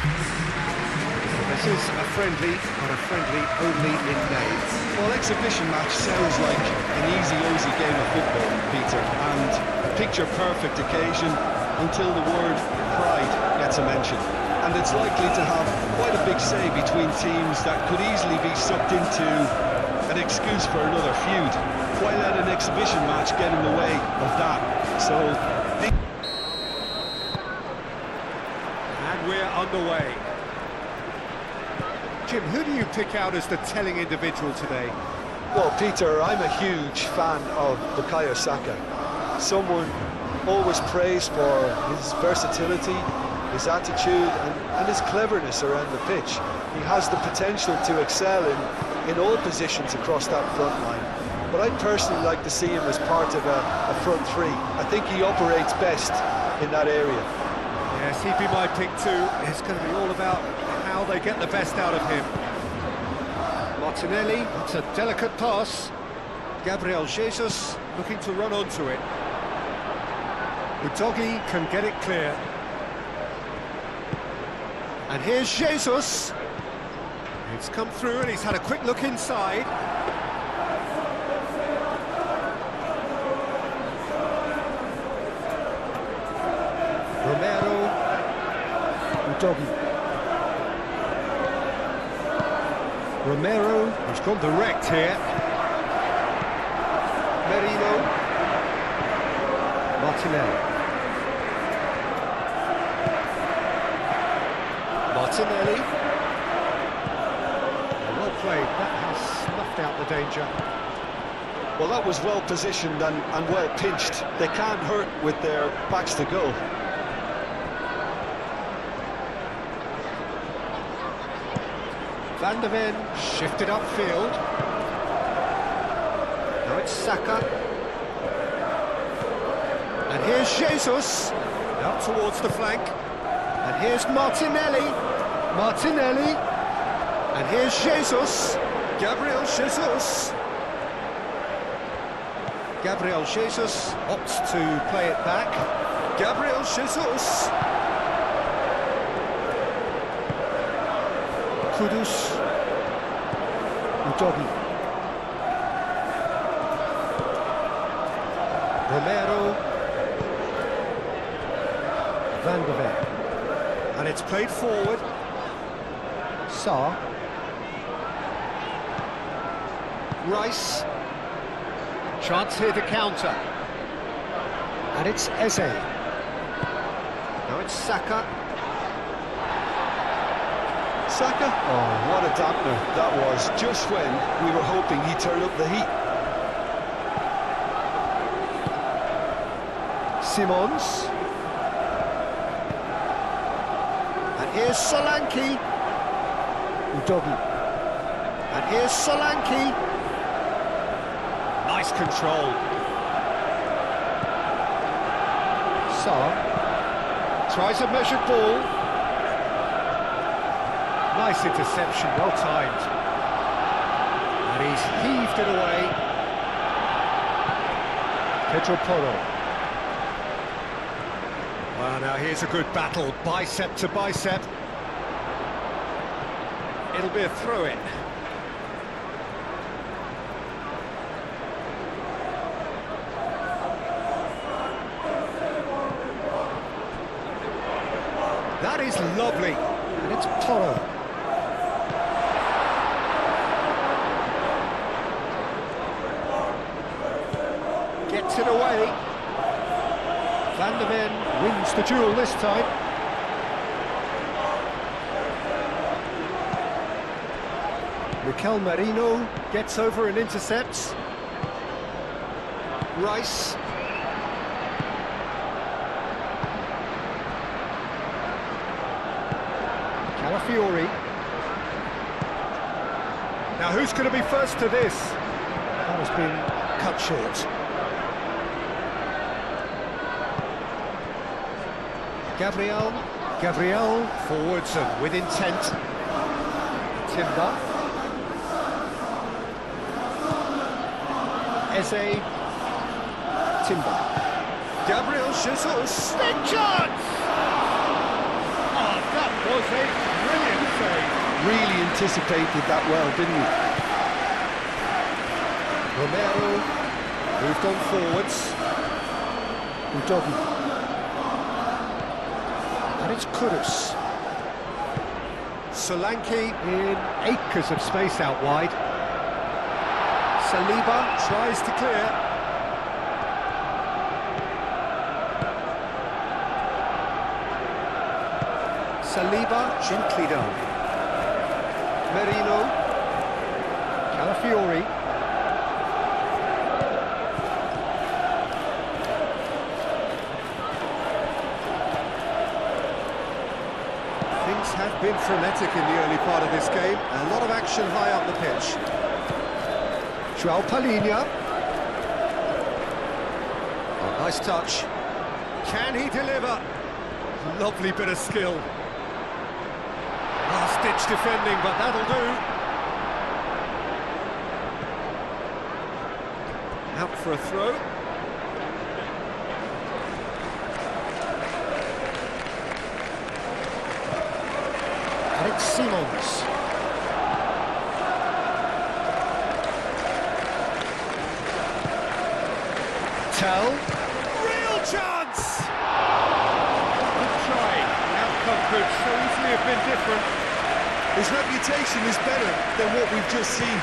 This is a friendly, but a friendly only in name. Well, exhibition match sounds like an easy game of football, Peter, and a picture-perfect occasion until the word pride gets a mention. And it's likely to have quite a big say between teams that could easily be sucked into an excuse for another feud. Why let an exhibition match get in the way of that? So, And we're underway. Jim, who do you pick out as the telling individual today? well, Peter, I'm a huge fan of Bukayo Saka. Someone always praised for his versatility, his attitude and his cleverness around the pitch. He has the potential to excel in all positions across that front line. But I'd personally like to see him as part of a front three. I think he operates best in that area. Yes, he'd be my pick too. It's going to be all about how they get the best out of him. Martinelli, it's a delicate pass. Gabriel Jesus looking to run onto it. Udogi can get it clear. And here's Jesus. It's come through and he's had a quick look inside. Romero. Udogi. Romero, who's gone direct here. Merino. Martinelli. Martinelli. Well played, that has snuffed out the danger. Well, that was well positioned and well pinched. They can't hurt with their backs to goal. Van de Ven shifted upfield. Now it's Saka. And here's Jesus. Out towards the flank. And here's Martinelli. Martinelli. And here's Jesus. Gabriel Jesus. Gabriel Jesus opts to play it back. Gabriel Jesus. Kudus. Udogi. Romero. Van de Ven. And it's played forward. Sarr. Rice. Chance here to counter. And it's Eze. Now it's Saka. Saka? Oh, what a dampener that was, just when we were hoping he'd turn up the heat. Simons. And here's Solanke. Udogi. And here's Solanke. Nice control. Sarr. Tries a measured ball. Nice interception, well timed. And he's heaved it away. Pedro Porro. Well, now here's a good battle, bicep to bicep. It'll be a throw-in. That is lovely, and it's Porro. Gets it away. Van de Ven wins the duel this time. Mikel Merino gets over and intercepts. Rice. Calafiori. Now who's going to be first to this? That has been cut short. Gabriel forwards and with intent. Timber. Eze. Timber. Gabriel Jesus. Big chance! Oh, that was a really anticipated that well, didn't he? Romero moved on forwards. Udogi. And it's Kudus. Solanke in acres of space out wide. Saliba tries to clear. Saliba gently done. Merino. Calafiori. Things have been frenetic in the early part of this game. A lot of action high up the pitch. João Palhinha. Oh, nice touch. Can he deliver? Lovely bit of skill. Last-ditch defending, but that'll do. Out for a throw. And it's Simons. Tell. Real chance! Good try. The outcome could so easily have been different. His reputation is better than what we've just seen.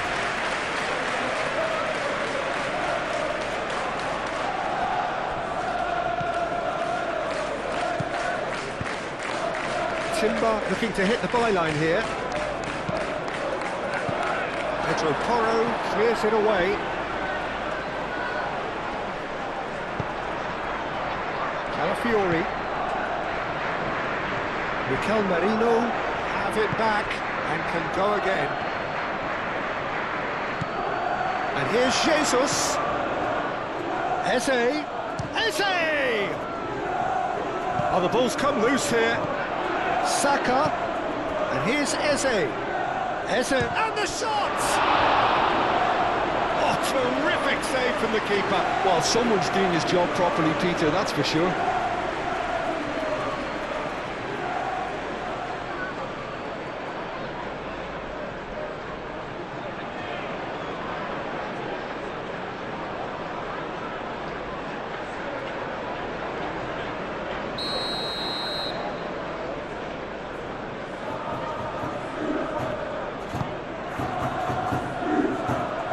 Timber looking to hit the byline here. Pedro Porro clears it away. Calafiori. Mikel Merino have it back and can go again. And here's Jesus. Eze. Eze! Oh, the ball's come loose here. Saka. And here's Eze. Eze. And the shot! Oh, terrific save from the keeper. Well, someone's doing his job properly, Peter, that's for sure.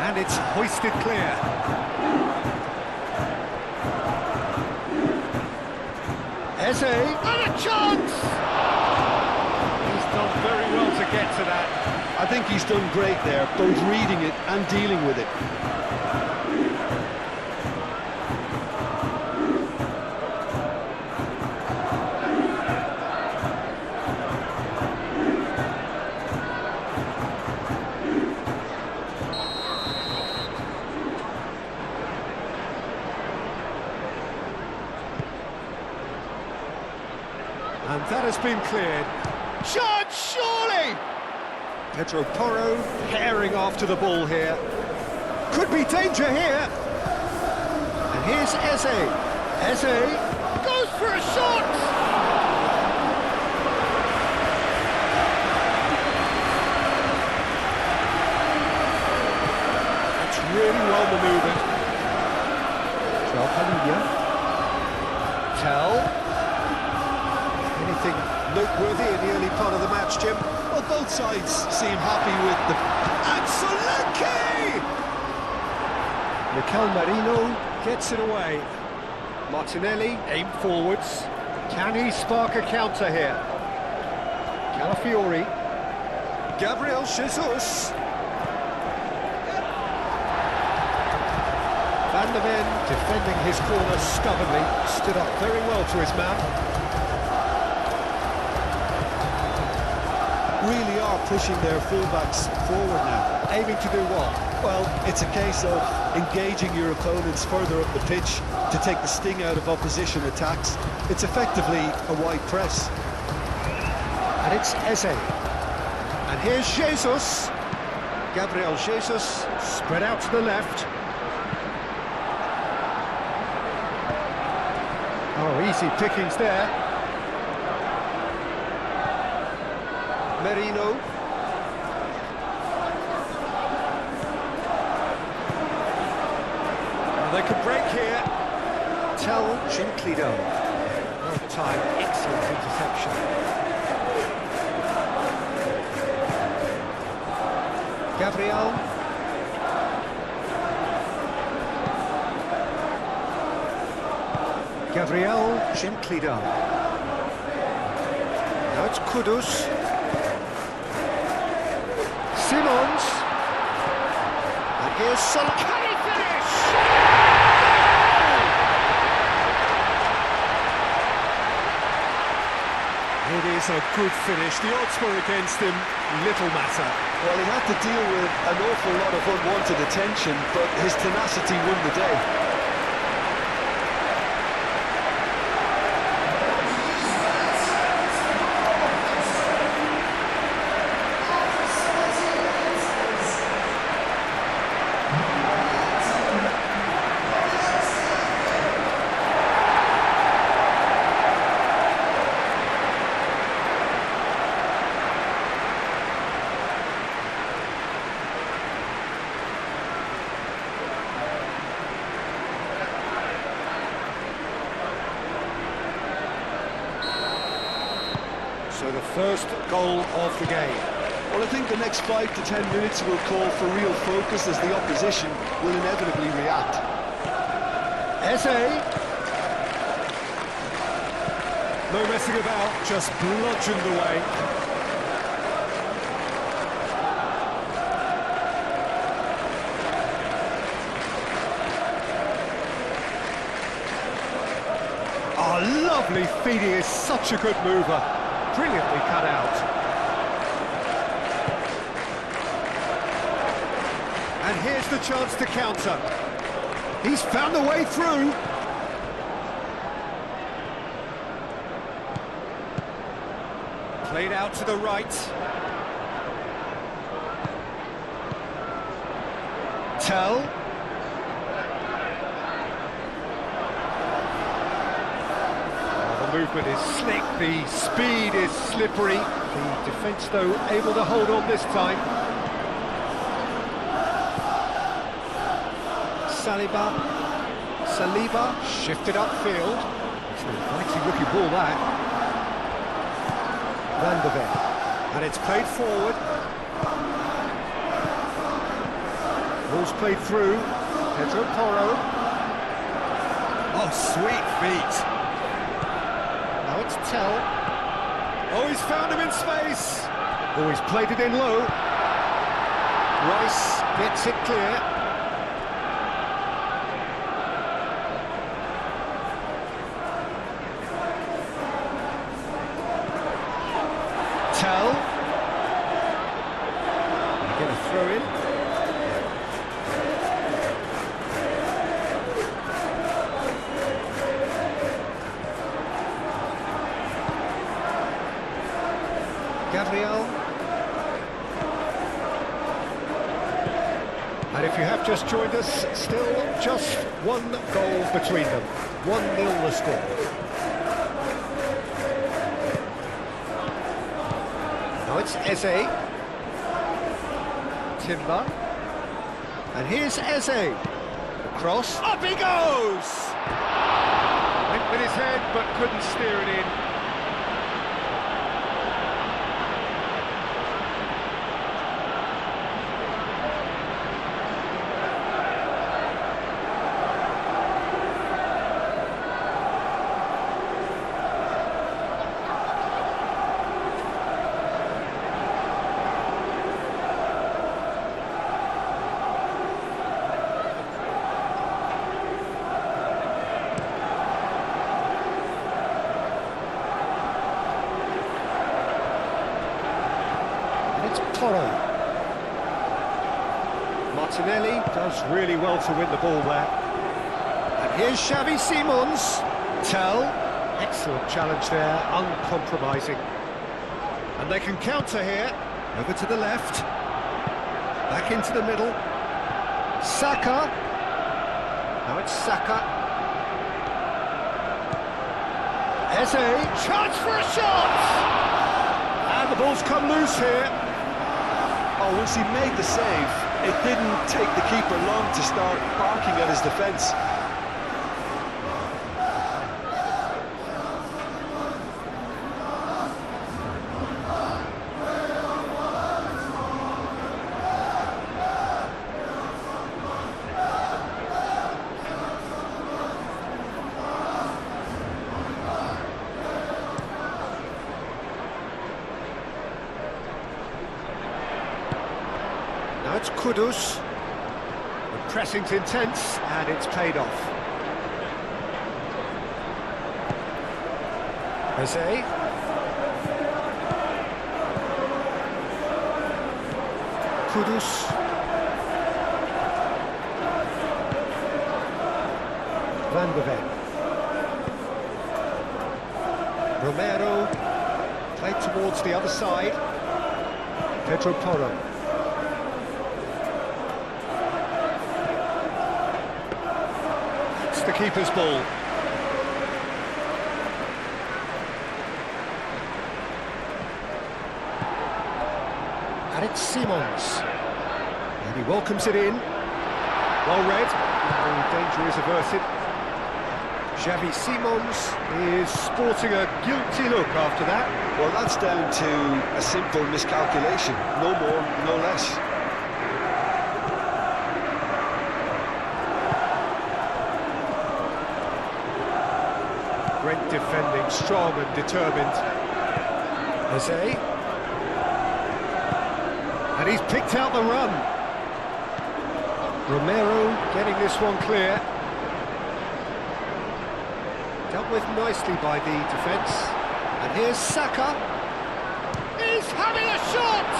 And it's hoisted clear. Eze, and a chance! He's done very well to get to that. I think he's done great there, both reading it and dealing with it. And that has been cleared. Shot, surely! Pedro Porro herring after the ball here. Could be danger here. And here's Eze. Eze goes for a shot! That's really well manoeuvred. João Palhinha. Tell. Anything noteworthy in the early part of the match, Jim? Well, both sides seem happy with the... And Solanke! Mikel Merino gets it away. Martinelli aimed forwards. Can he spark a counter here? Calafiori. Gabriel Jesus. Van der Ven defending his corner stubbornly. Stood up very well to his man. Really are pushing their fullbacks forward now. Aiming to do what? Well, it's a case of engaging your opponents further up the pitch to take the sting out of opposition attacks. It's effectively a wide press. And it's Eze. And here's Jesus. Gabriel Jesus spread out to the left. Oh, easy pickings there. Merino. Tell gently down. Well timed, excellent interception. Gabriel. Gabriel gently down. Now it's Kudus. Simons. And here's Salah. Can he finish? It is a good finish. The odds were against him. Little matter. Well, he had to deal with an awful lot of unwanted attention, but his tenacity won the day. So the first goal of the game. Well, I think the next 5 to 10 minutes will call for real focus as the opposition will inevitably react. Eze. No messing about, just bludgeoned away. Oh, lovely feed, he is such a good mover. Brilliantly cut out. And here's the chance to counter. He's found a way through. Played out to the right. Tell. The movement is slick, the speed is slippery. The defence, though, able to hold on this time. Saliba, shifted upfield. It's an inviting looking ball, that. Van de Ven. And it's played forward. Ball's played through. Pedro Porro. Oh, sweet feet. Now it's Tell. Oh, he's found him in space. Oh, he's played it in low. Rice gets it clear. Tell. Get a throw in. Gabriel. And if you have just joined us, still just one goal between them. 1-0 the score. Now it's Eze. Timber. And here's Eze. The cross. Up he goes! Went with his head but couldn't steer it in. Martinelli does really well to win the ball there. And here's Xavi Simons. Tell. Excellent challenge there, uncompromising. And they can counter here. Over to the left. Back into the middle. Saka. Now it's Saka. Eze. Chance for a shot! And the ball's come loose here. Oh, once he made the save, it didn't take the keeper long to start barking at his defence. Now it's Kudus. The pressing's intense, and it's paid off. Jose. Kudus. Van de Ven. Romero. Played towards the other side. Pedro Porro. It's the keeper's ball. And it's Simons. And he welcomes it in. Well read. The danger is averted. Xavi Simons is sporting a guilty look after that. Well, that's down to a simple miscalculation. No more, no less. Great defending, strong and determined. Jose. And he's picked out the run. Romero getting this one clear. Dealt with nicely by the defence. And here's Saka. He's having a shot!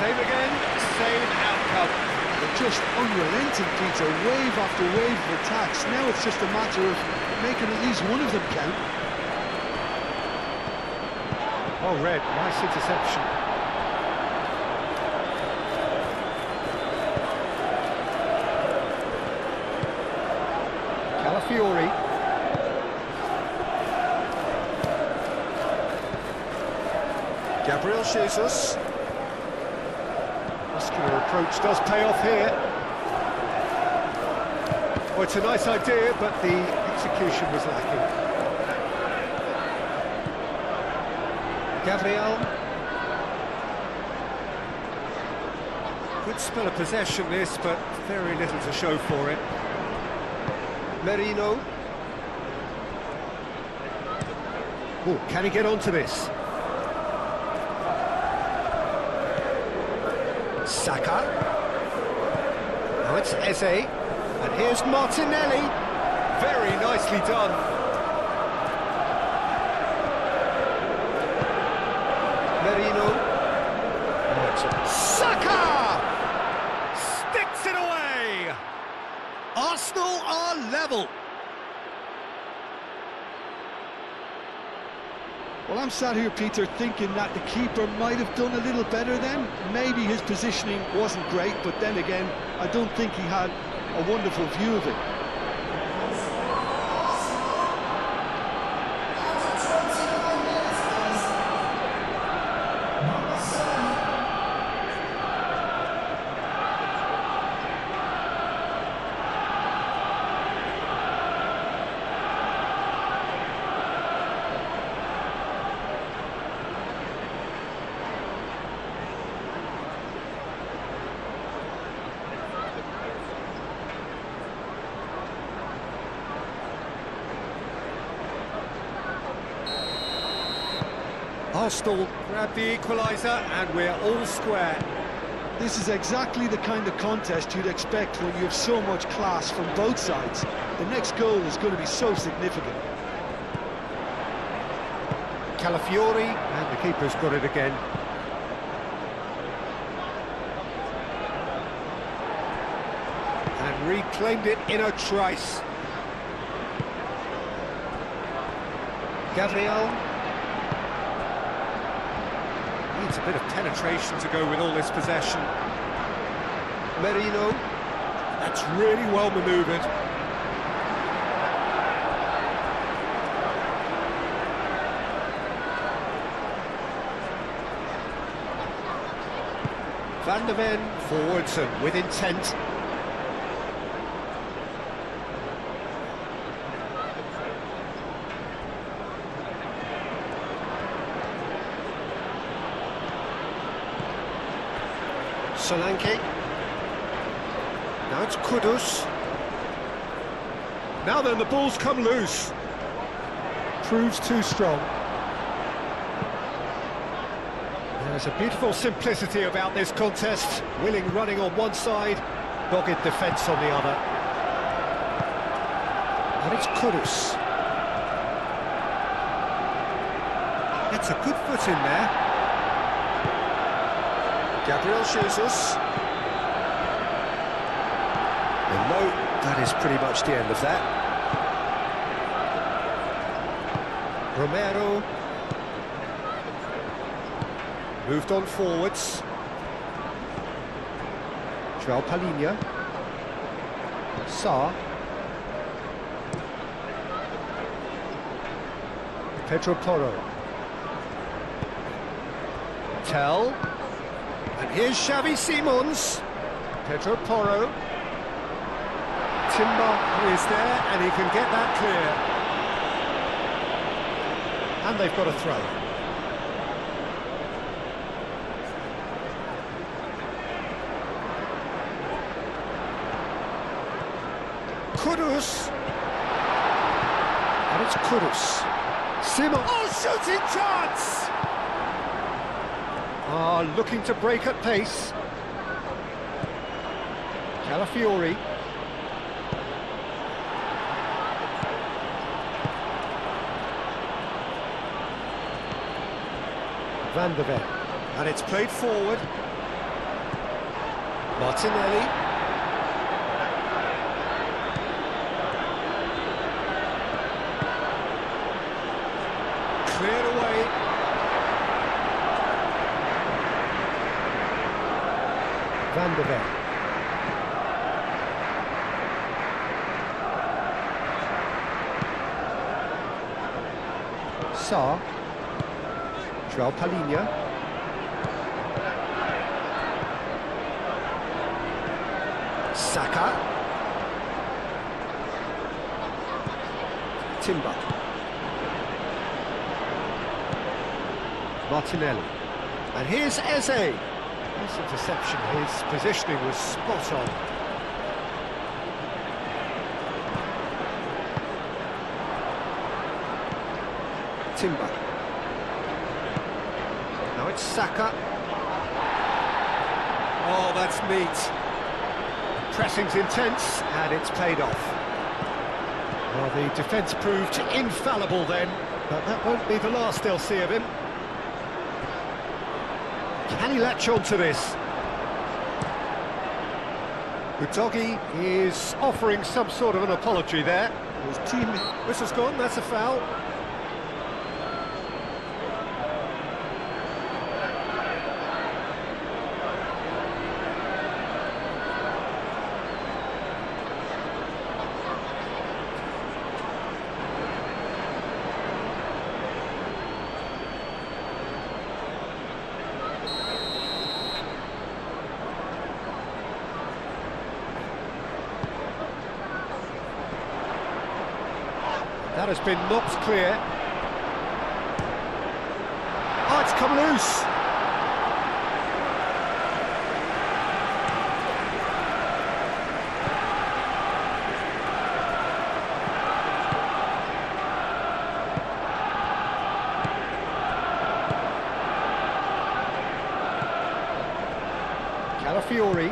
Same again, same outcome. They're just unrelenting, Peter. Wave after wave of attacks. Now it's just a matter of making at least one of them count. Oh, Red, nice interception. Calafiori. Gabriel Jesus. Muscular approach does pay off here. Well, it's a nice idea, but the execution was lacking. Gabriel. Good spell of possession this, but very little to show for it. Merino. Oh, can he get onto this? Saka. Now it's Eze. And here's Martinelli. Very nicely done. Merino. Saka! Sticks it away! Arsenal are level. Well, I'm sat here, Peter, thinking that the keeper might have done a little better then. Maybe his positioning wasn't great, but then again, I don't think he had a wonderful view of it. Arsenal grab the equaliser and we're all square. This is exactly the kind of contest you'd expect when you have so much class from both sides. The next goal is going to be so significant. Calafiori, and the keeper's got it again. And reclaimed it in a trice. Gabriel. Needs a bit of penetration to go with all this possession. Merino. That's really well manoeuvred. Van de Ven forwards and with intent. Solanke. Now it's Kudus. Now then, the ball's come loose. Proves too strong. There's a beautiful simplicity about this contest. Willing running on one side, dogged defence on the other. And it's Kudus. Gets a good foot in there. Gabriel Jesus. And no, that is pretty much the end of that. Romero. Moved on forwards. João Palhinha. Sarr. Pedro Porro. Tell. And here's Xavi Simons. Pedro Porro. Timber is there, and he can get that clear. And they've got a throw. Kudus. And it's Kudus. Simon. Oh, shooting chance! Looking to break at pace. Calafiori. Van der Ven. And it's played forward. Martinelli. Cleared away. Van der Ven. Sarr. João Palhinha. Saka. Timber. Martinelli. And here's Eze. This interception, his positioning was spot on. Timber. Now it's Saka. Oh, that's neat. Pressing's intense, and it's paid off. Well, the defence proved infallible then, but that won't be the last they'll see of him. Can he latch on to this? Udogi is offering some sort of an apology there. His team whistle's gone, that's a foul. That has been knocked clear. Oh, it's come loose. Calafiori.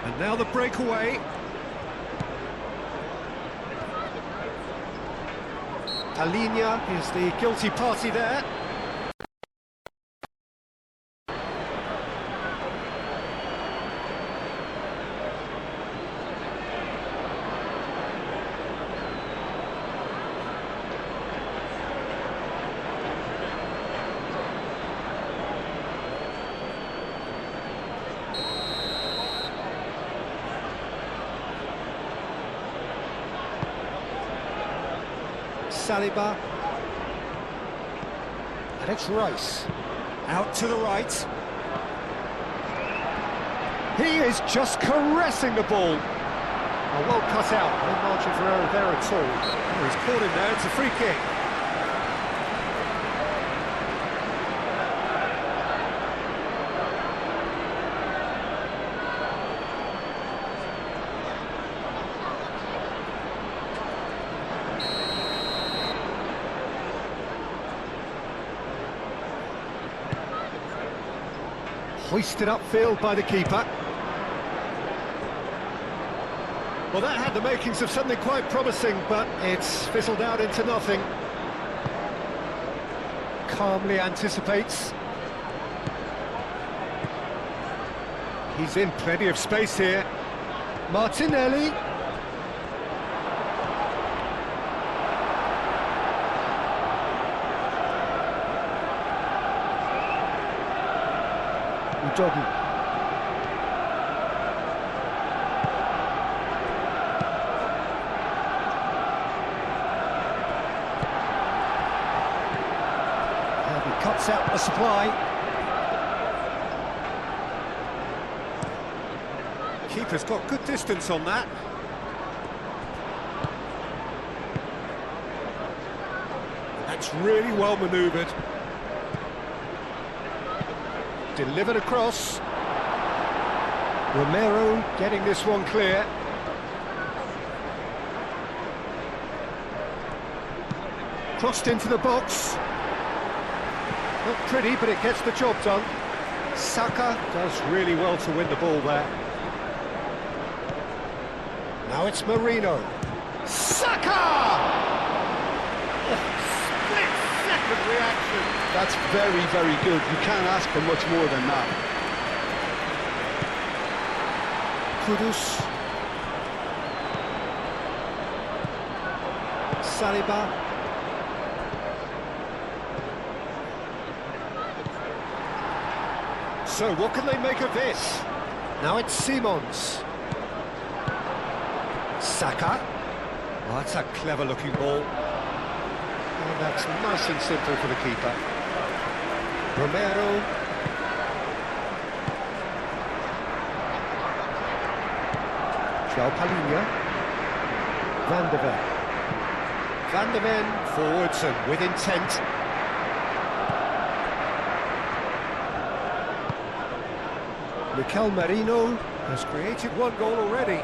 And now the breakaway. Palhinha is the guilty party there. Saliba. And it's Rice. Out to the right. He is just caressing the ball. Oh, well cut out. No margin for error there at all. Oh, he's caught him there. It's a free kick. Hoisted upfield by the keeper. Well, that had the makings of something quite promising, but it's fizzled out into nothing. Calmly anticipates. He's in plenty of space here. Martinelli. Udogi. And he cuts out the supply. Keeper's got good distance on that. That's really well manoeuvred. Delivered across. Romero getting this one clear. Crossed into the box. Not pretty, but it gets the job done. Saka does really well to win the ball there. Now it's Marino. Saka! Split-second reaction. That's very, very good. You can't ask for much more than that. Kudus. Saliba. So what can they make of this? Now it's Simons. Saka. Oh, that's a clever-looking ball. And that's nice and simple for the keeper. Romero. João Palhinha. Van de Ven. Van de Ven forwards and with intent. Mikel Merino has created one goal already.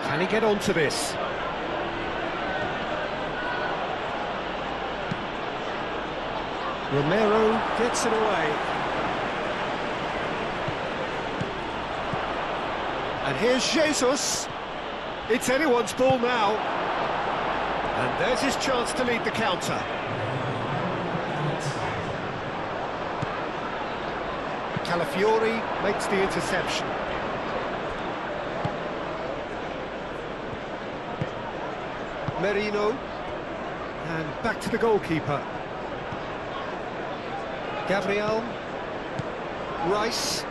Can he get onto this? Romero gets it away. And here's Jesus. It's anyone's ball now. And there's his chance to lead the counter. Calafiori makes the interception. Merino. And back to the goalkeeper. Gabriel. Rice.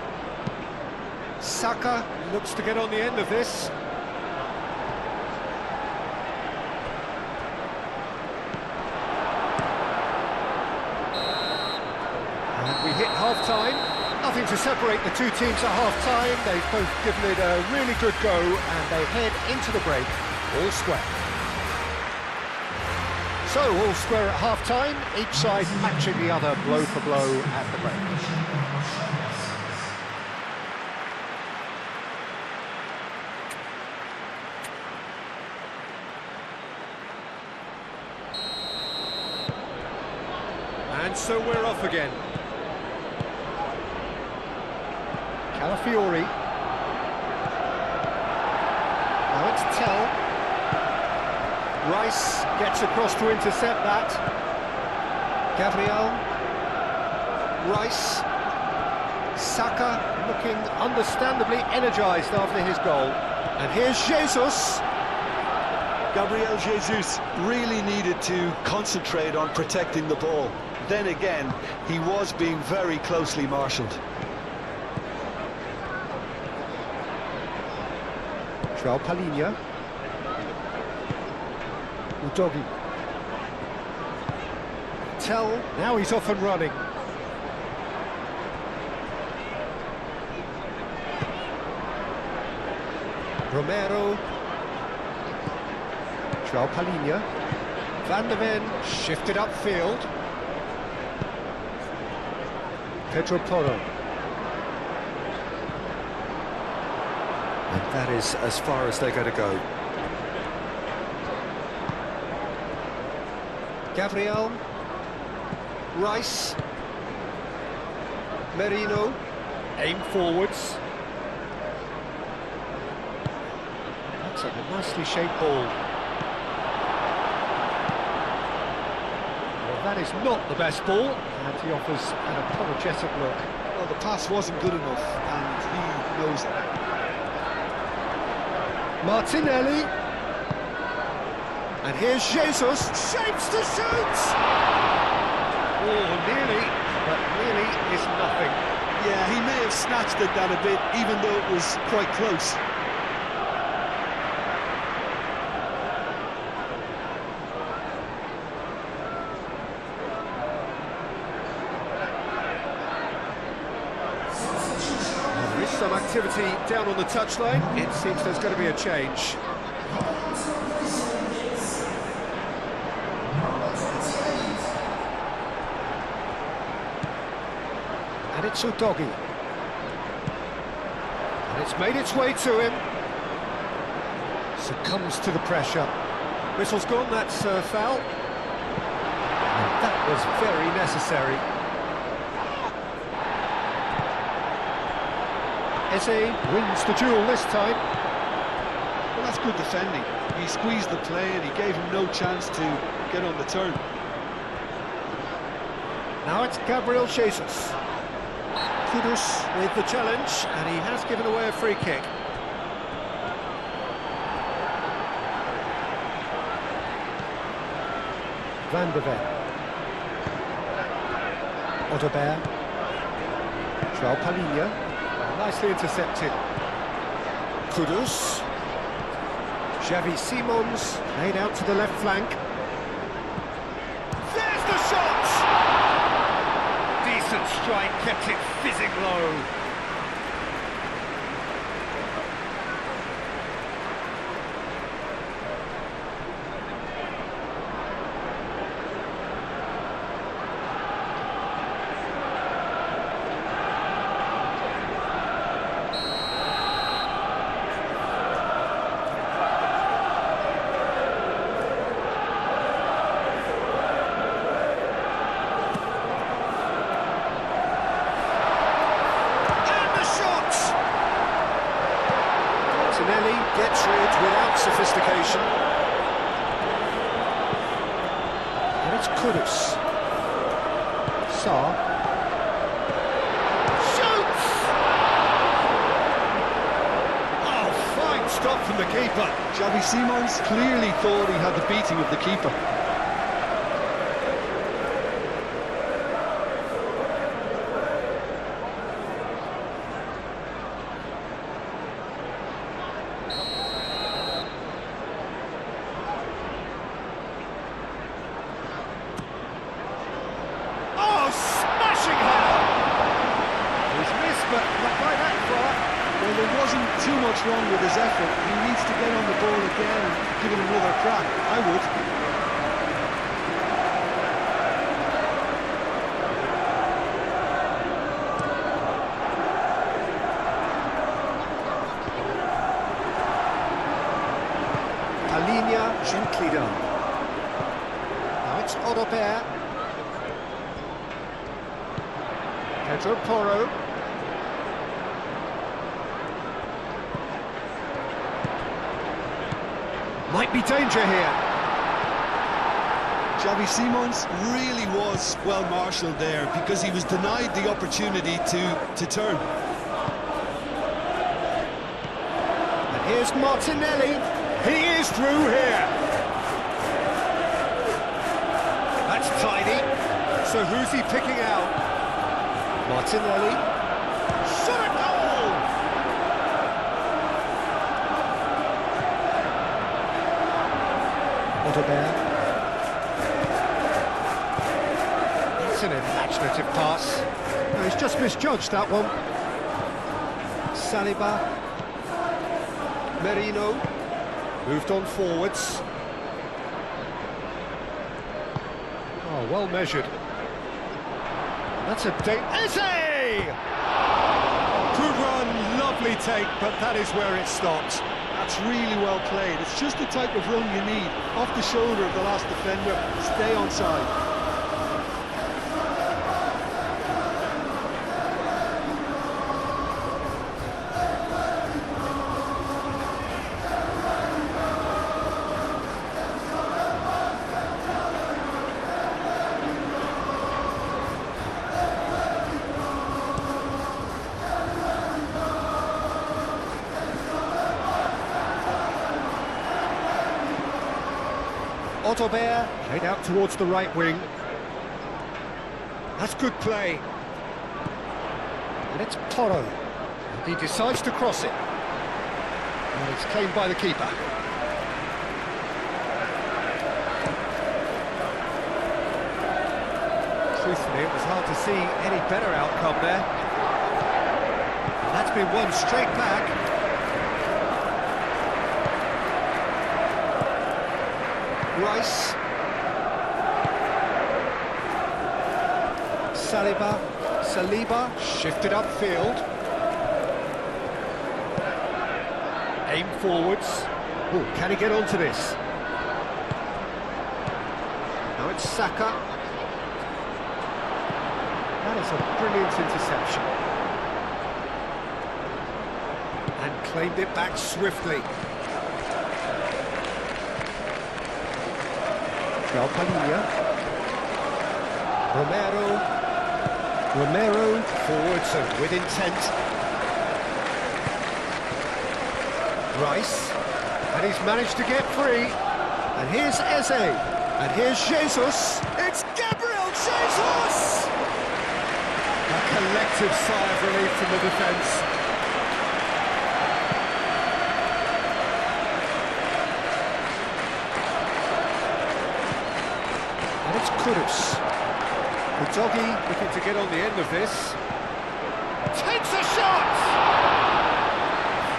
Saka looks to get on the end of this. And we hit half-time. Nothing to separate the two teams at half-time. They've both given it a really good go, and they head into the break all square. So, all square at half-time, each side matching the other blow for blow at the break. And so we're off again. Calafiori. Now it's Tell. Rice gets across to intercept that. Gabriel. Rice. Saka looking understandably energised after his goal. And here's Jesus. Gabriel Jesus really needed to concentrate on protecting the ball. Then again, he was being very closely marshalled. João Palhinha. Udogi. Tell, now he's off and running. Romero. João Palhinha. Van de Ven shifted upfield. Pedro Porro. And that is as far as they're going to go. Gabriel. Rice. Merino, aim forwards. That's a nicely shaped ball. Well, that is not the best ball, and he offers an apologetic look. Well, the pass wasn't good enough, and he knows it. Martinelli. And here's Jesus, shapes to shoot! Oh, nearly, but nearly is nothing. Yeah, he may have snatched at that a bit, even though it was quite close. There is some activity down on the touchline. It seems there's going to be a change. And it's Udogi. And it's made its way to him. Succumbs to the pressure. Whistle's gone, that's foul. And that was very necessary. Eze wins the duel this time. Well, that's good defending. He squeezed the play and he gave him no chance to get on the turn. Now it's Gabriel Jesus. Kudus with the challenge, and he has given away a free kick. Van de Ven. Odobert. João Palhinha. Nicely intercepted. Kudus. Xavi Simons laid out to the left flank. There's the shot! Decent strike, kept it fizzing low. Martinelli gets rid without sophistication. And it's Kudus. Sarr. Shoots! Oh, fine stop from the keeper. Xavi Simons clearly thought he had the beating of the keeper. But not by that far. Well, there wasn't too much wrong with his effort. He needs to get on the ball again and give it another crack. I would. Palhinha gently done. Now it's Odobert. Pedro Porro. Might be danger here. Xavi Simons really was well marshalled there because he was denied the opportunity to turn. And here's Martinelli. He is through here. That's tidy. So who's he picking out? Martinelli. Shot at goal! Odobert. That's an imaginative pass. No, he's just misjudged that one. Saliba. Merino. Moved on forwards. Oh, well measured. That's a Eze! Good run, lovely take, but that is where it stopped. That's really well played. It's just the type of run you need. Off the shoulder of the last defender, stay onside. Ottober played out towards the right wing. That's good play. And it's Toro. He decides to cross it. And it's claimed by the keeper. Truthfully, it was hard to see any better outcome there. And that's been won straight back. Rice. Saliba shifted upfield. Aim forwards. Oh, can he get onto this? Now it's Saka. That is a brilliant interception. And claimed it back swiftly. Palhinha. Romero forwards and with intent. Rice, and he's managed to get free. And here's Eze, and here's Jesus. It's Gabriel Jesus! A collective sigh of relief from the defence. And it's Kudus. The doggy looking to get on the end of this. Takes a shot!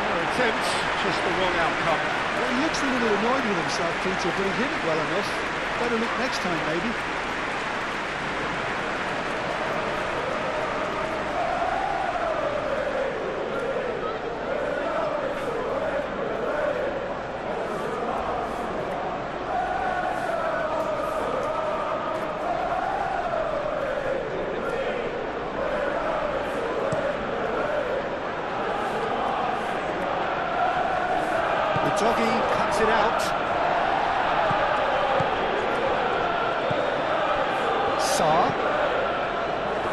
Fair attempt, just the wrong outcome. Well, he looks a little annoyed with himself, Peter, but he hit it well enough. Better look next time, maybe. Doggy cuts it out.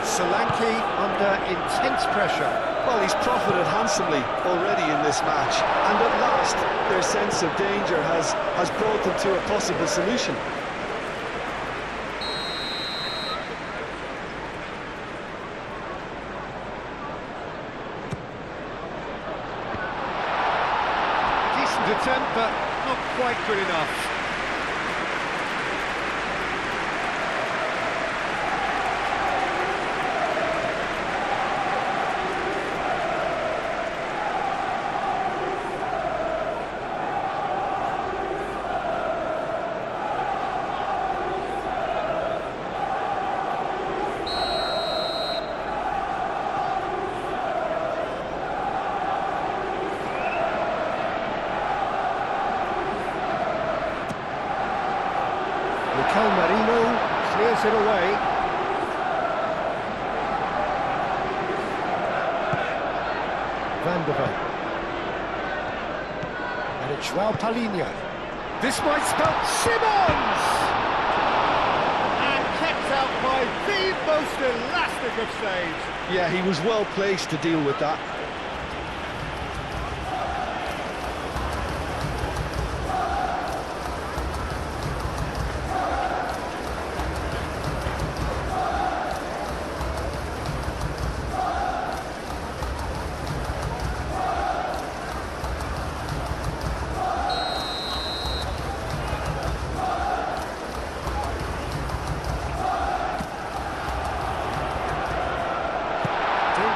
Solanke under intense pressure. Well, he's profited handsomely already in this match, and at last their sense of danger has brought them to a possible solution. Attempt, but not quite good enough. Marino clears it away. Van der Ven. And it's Joao Palhinha. This might spell Simmons! And kept out by the most elastic of saves. Yeah, he was well placed to deal with that.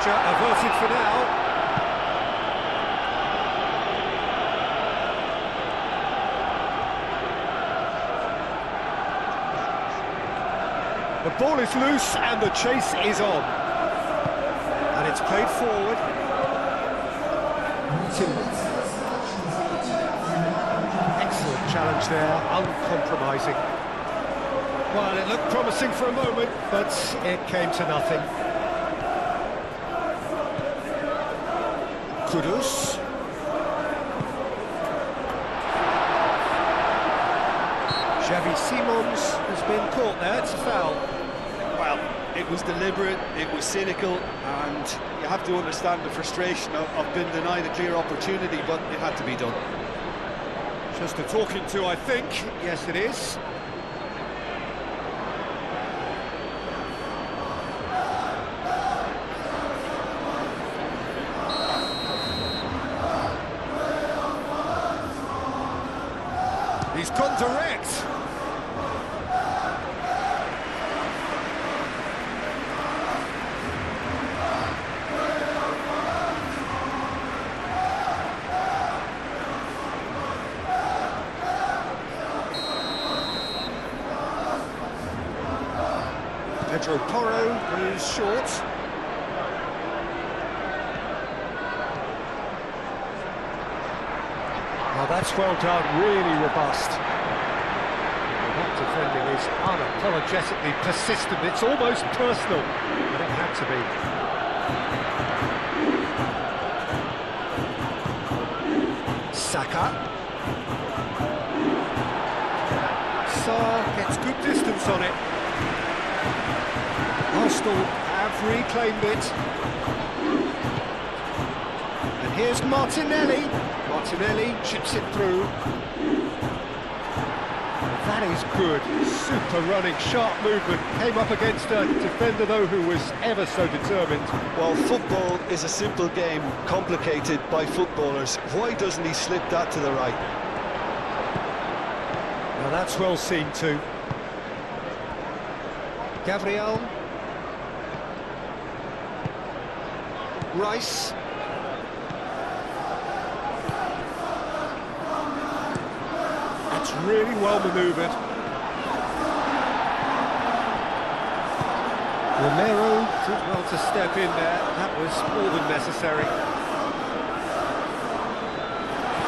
Averted for now. The ball is loose and the chase is on. And it's played forward. Excellent challenge there, uncompromising. Well, it looked promising for a moment, but it came to nothing. Kudus. Xavi Simons has been caught there, it's a foul. Well, it was deliberate, it was cynical, and you have to understand the frustration of being denied a clear opportunity, but it had to be done. Just a talking to, I think. Yes, it is. He's gone direct. Porro is short. Now that's well done, really robust. Well, that defending is unapologetically persistent. It's almost personal, but it had to be. Saka. Sarr gets good distance on it. Arsenal have reclaimed it. And here's Martinelli. Martinelli chips it through. That is good. Super running, sharp movement. Came up against a defender, though, who was ever so determined. Well, football is a simple game, complicated by footballers. Why doesn't he slip that to the right? Now that's well seen too. Gabriel. Rice. That's really well manoeuvred. Romero did well to step in there. That was more than necessary.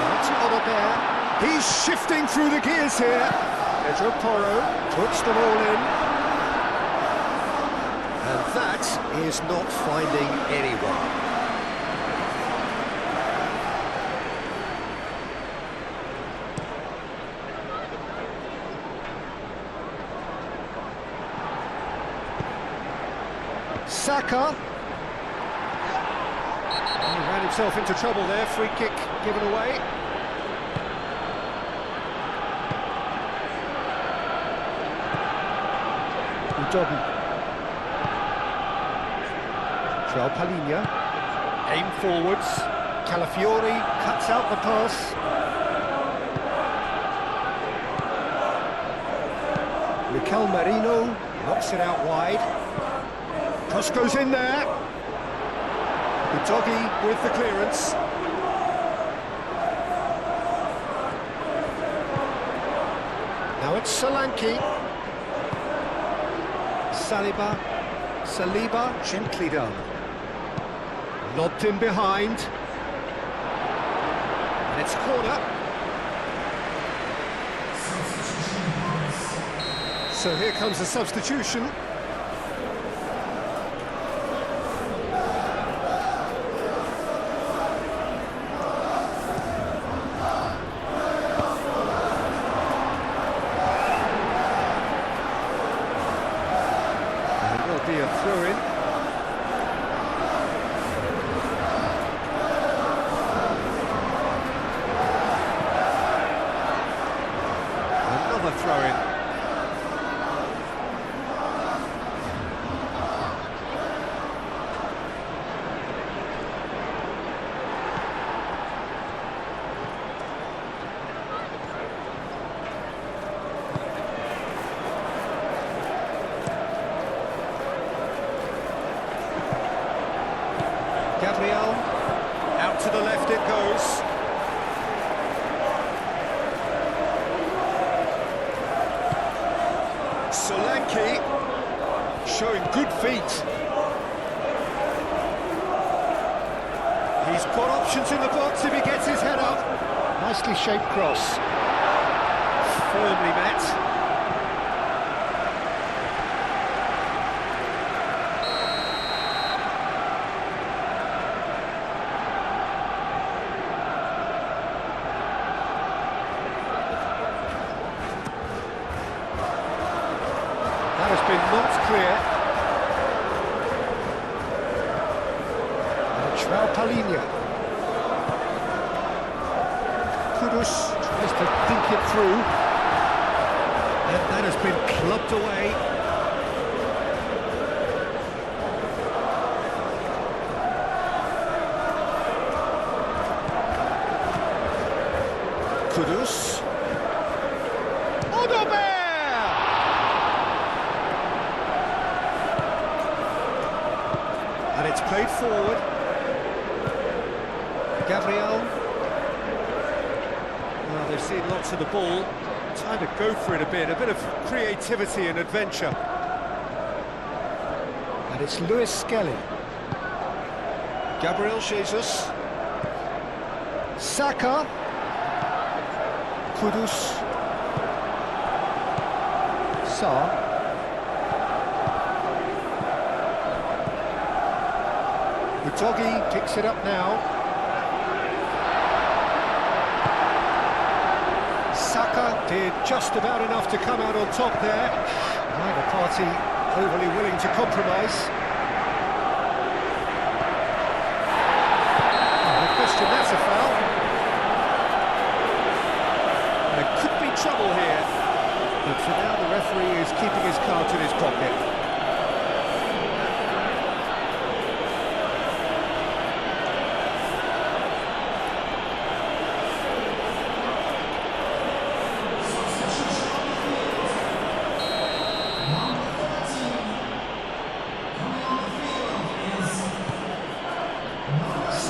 That's Odobert. He's shifting through the gears here. Pedro Porro puts them all in. And that is not finding anyone. Saka. He ran himself into trouble there. Free kick given away. Udogi. João Palhinha, aim forwards, Calafiori cuts out the pass. Mikel Merino knocks it out wide. Cross goes in there. Udogi with the clearance. Now it's Solanke. Saliba, gently done. Lobbed in behind. And it's corner. So here comes a substitution. And it will be a throw-in. Another throw-in. Gabriel, out to the left it goes. Solanke, showing good feet. He's got options in the box if he gets his head up. Nicely shaped cross. Firmly met. That has been knocked clear. And João Palhinha. Kudus Tries to think it through. And that has been clubbed away. Kudus. Odober! And it's played forward. Gabriel. Well, they've seen lots of the ball. Time to go for it a bit of creativity and adventure. And it's Luis Skelly. Gabriel Jesus. Saka. Kudus. Sarr. Udogie picks it up now. Saka did just about enough to come out on top there. Neither party overly willing to compromise. No question, that's a foul. There could be trouble here, but for now the referee is keeping his cards in his pocket.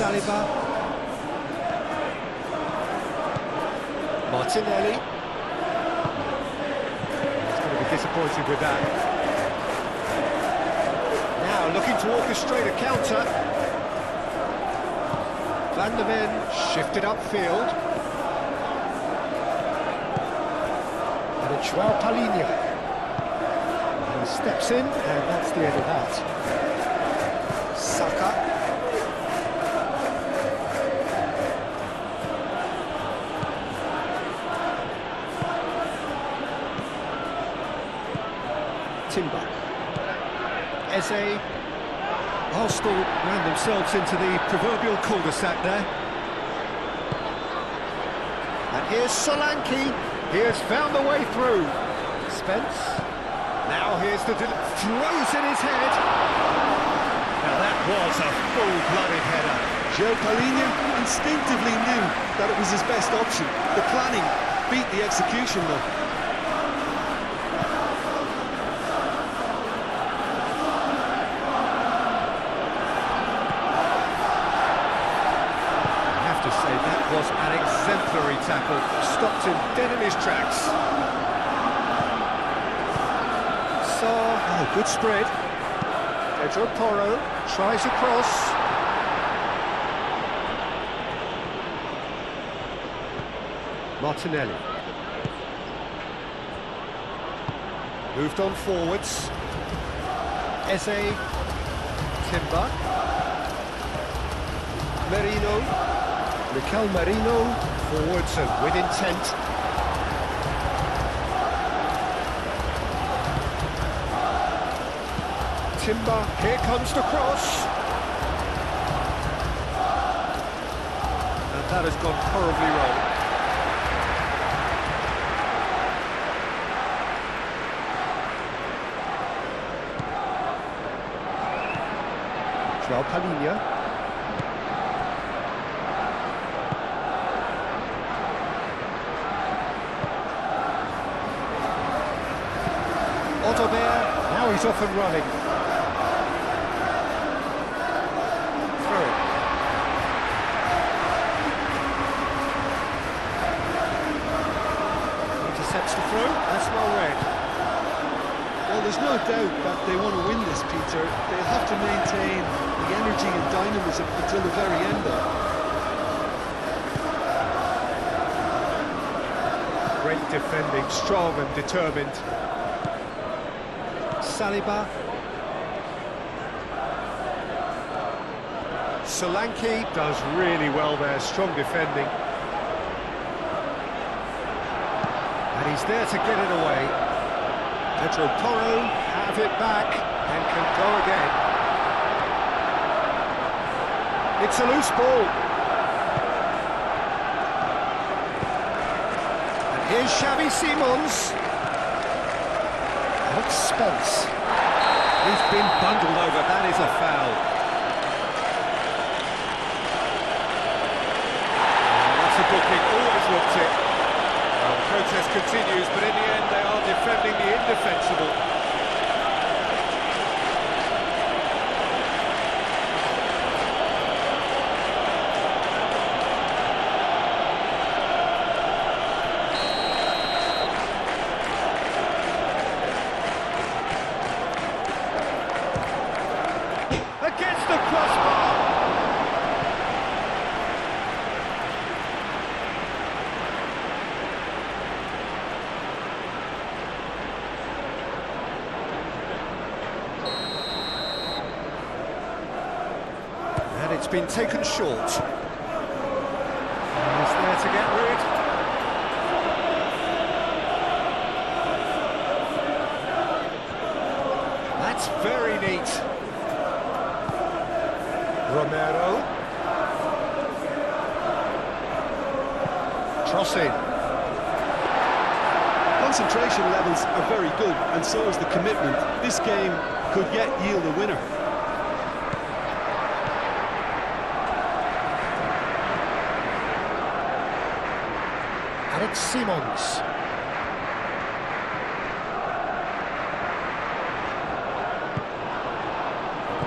Saliba. Martinelli. He's going to be disappointed with that. Now looking to orchestrate a counter. Van der Ven shifted upfield. And it's Joao Palhinha. He steps in, and that's the end of that. Saka. Timber. Eze. Arsenal ran themselves into the proverbial cul-de-sac there. And here's Solanke. He has found the way through. Spence. Now here's the... throws in his head. Now that was a full-blooded header. Joao Palhinha instinctively knew that it was his best option. The planning beat the execution though. Was an exemplary tackle, stopped him dead in his tracks. Oh, good spread. Pedro Porro tries across. Martinelli. Moved on forwards. Eze. Timber. Merino. Mikel Merino, forwards and with intent. Timber, here comes the cross. And that has gone horribly wrong. Joao Palhinha. Odober, now he's off and running. Through. Intercepts the throw, that's well read. Well, there's no doubt that they want to win this, Peter. They'll have to maintain the energy and dynamism until the very end though. Great defending, strong and determined. Saliba. Solanke does really well there, strong defending. And he's there to get it away. Pedro Porro have it back and can go again. It's a loose ball. Here's Xavi Simons. That's Spence. He's been bundled over, that is a foul. That's a booking, always looked it. Well, the protest continues, but in the end they are defending the indefensible. Against the crossbar. And it's been taken short. And he's there to get rid. That's very neat. Romero. Trossing. Concentration levels are very good, and so is the commitment. This game could yet yield a winner. Alex Simons.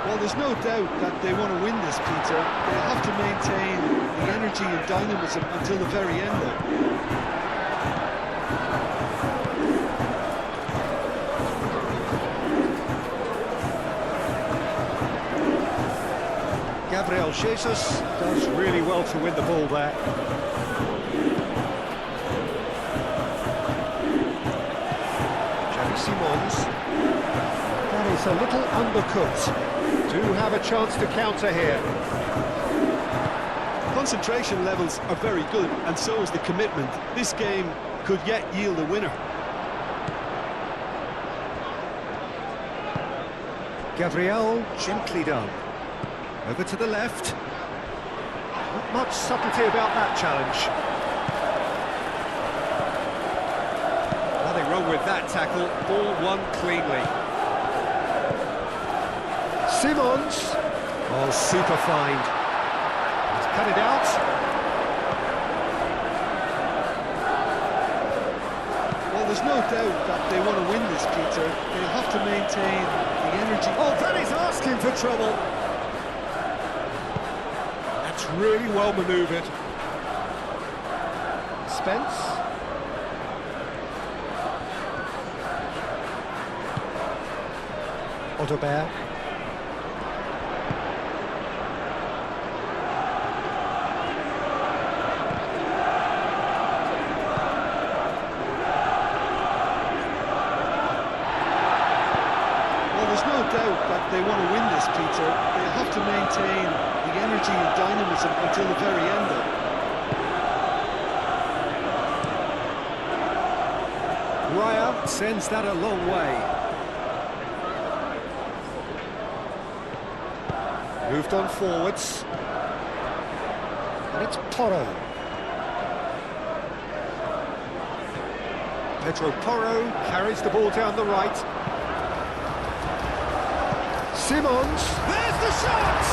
Well, there's no doubt that they want to win this, Peter. They have to maintain the energy and dynamism until the very end, though. Gabriel Jesus does really well to win the ball there. Xavi Simons. That is a little undercooked. Do have a chance to counter here. Concentration levels are very good, and so is the commitment. This game could yet yield a winner. Gabriel, gently done. Over to the left. Not much subtlety about that challenge. Nothing wrong with that tackle. Ball won cleanly. Simons. Oh, super find. He's cut it out. Well, there's no doubt that they want to win this, Peter. They have to maintain the energy. Oh, that is asking for trouble. That's really well manoeuvred. Spence. Odobert. Doubt that they want to win this, Peter. They have to maintain the energy and dynamism until the very end, though. Raya sends that a long way. Moved on forwards. And it's Porro. Pedro Porro carries the ball down the right. Simons, there's the shot!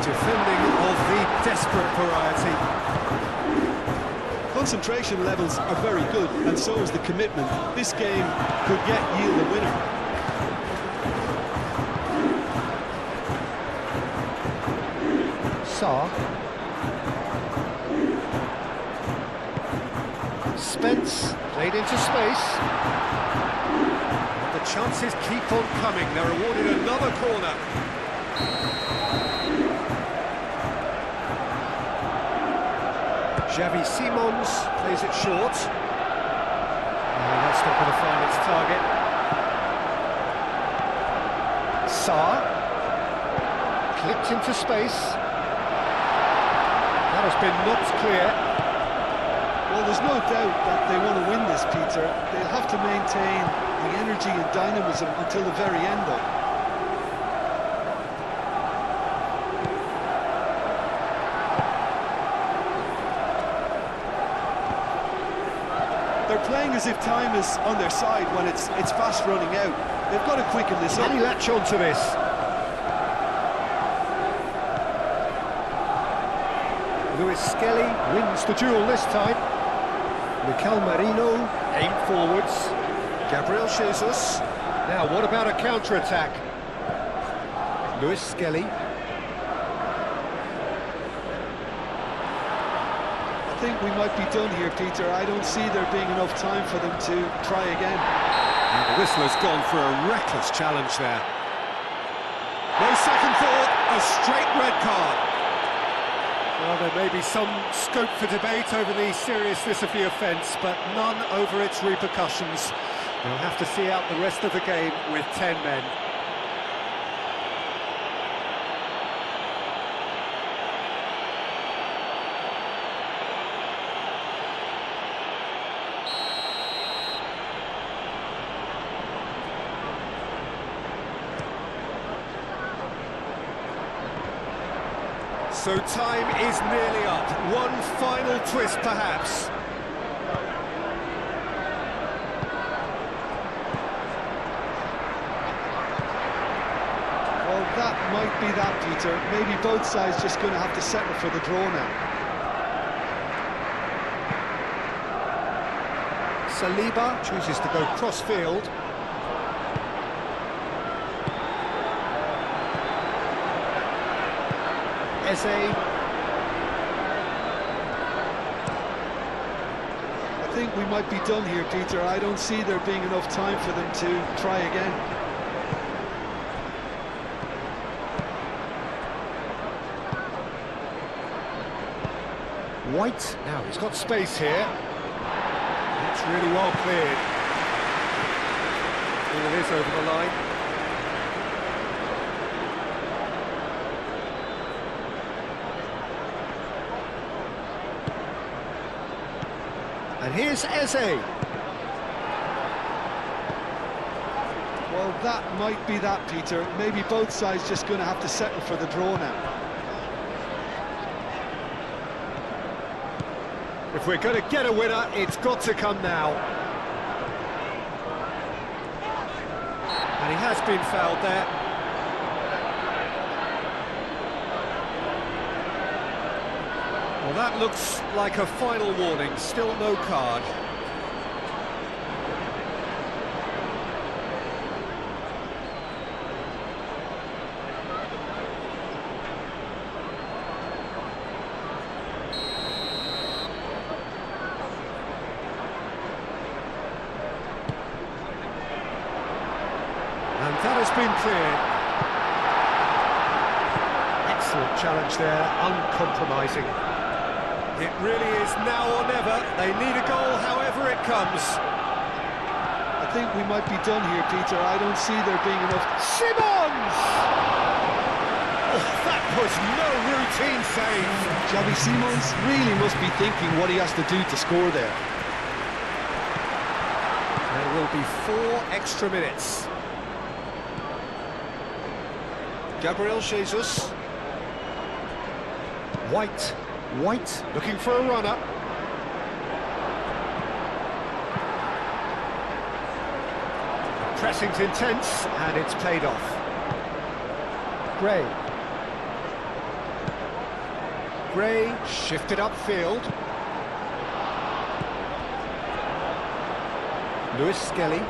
Defending of the desperate variety. Concentration levels are very good, and so is the commitment. This game could yet yield a winner. Sarr. Spence played into space. The chances keep on coming. They're awarded another corner. Xavi Simons plays it short. That's not going to find its target. Sarr. Clipped into space. That has been knocked clear. Well, there's no doubt that they want to win this, Peter. They'll have to maintain the energy and dynamism until the very end, though. They're playing as if time is on their side when it's fast running out. They've got to quicken this up. Can he latch on to this? Luis Skelly wins the duel this time. Mikel Merino aimed forwards. Gabriel Jesus. Now, what about a counter-attack? Luis Skelly. I think we might be done here, Peter. I don't see there being enough time for them to try again. And the whistle has gone for a reckless challenge there. No second thought, a straight red card. Well, there may be some scope for debate over the seriousness of the offence, but none over its repercussions. They'll have to see out the rest of the game with 10 men. So time is nearly up. One final twist, perhaps. Well, that might be that, Peter. Maybe both sides just going to have to settle for the draw now. Saliba chooses to go cross-field. Eze. I think we might be done here, Peter. I don't see there being enough time for them to try again. White, now he's got space here. It's really well cleared. All it is over the line. And here's Eze. Well, that might be that, Peter. Maybe both sides just going to have to settle for the draw now. If we're going to get a winner, it's got to come now. And he has been fouled there. Well, that looks like a final warning. Still no card. And that has been cleared. Excellent challenge there, uncompromising. It really is now or never. They need a goal however it comes. I think we might be done here, Peter. I don't see there being enough... Simons! Oh, that was no routine save. Xavi Simons really must be thinking what he has to do to score there. There will be 4 extra minutes. Gabriel Jesus. White looking for a runner. Pressing's intense and it's paid off. Gray shifted upfield. Luis Skelly.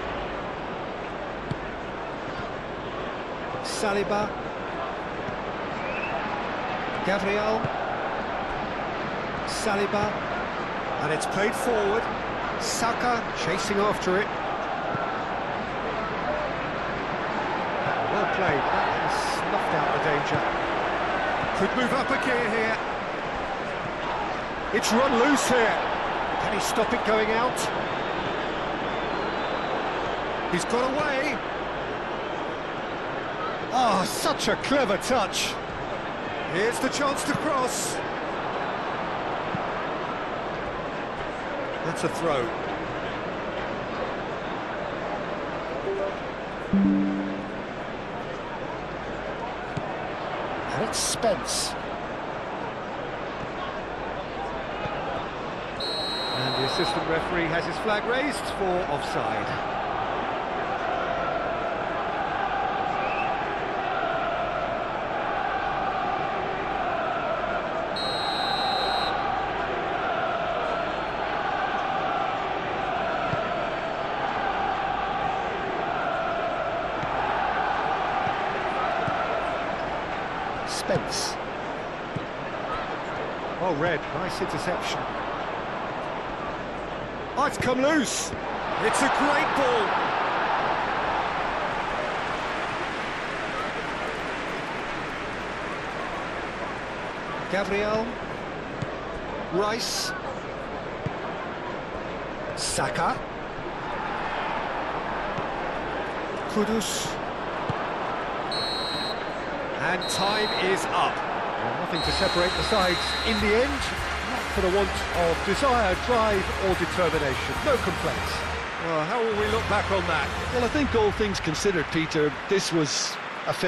Saliba. Gabriel. Saliba, and it's played forward. Saka chasing after it. danger. Could move up a gear here. It's run loose here. Can he stop it going out? He's got away. Oh, such a clever touch. Here's the chance to cross. That's a throw. And it's Spence. And the assistant referee has his flag raised for offside. Spence. Oh, red, nice interception. Oh, it's come loose. It's a great ball. Gabriel. Rice. Saka. Kudus. And time is up. Well, nothing to separate the sides in the end, not for the want of desire, drive or determination. No complaints. Well, how will we look back on that? Well, I think all things considered, Peter, this was a fair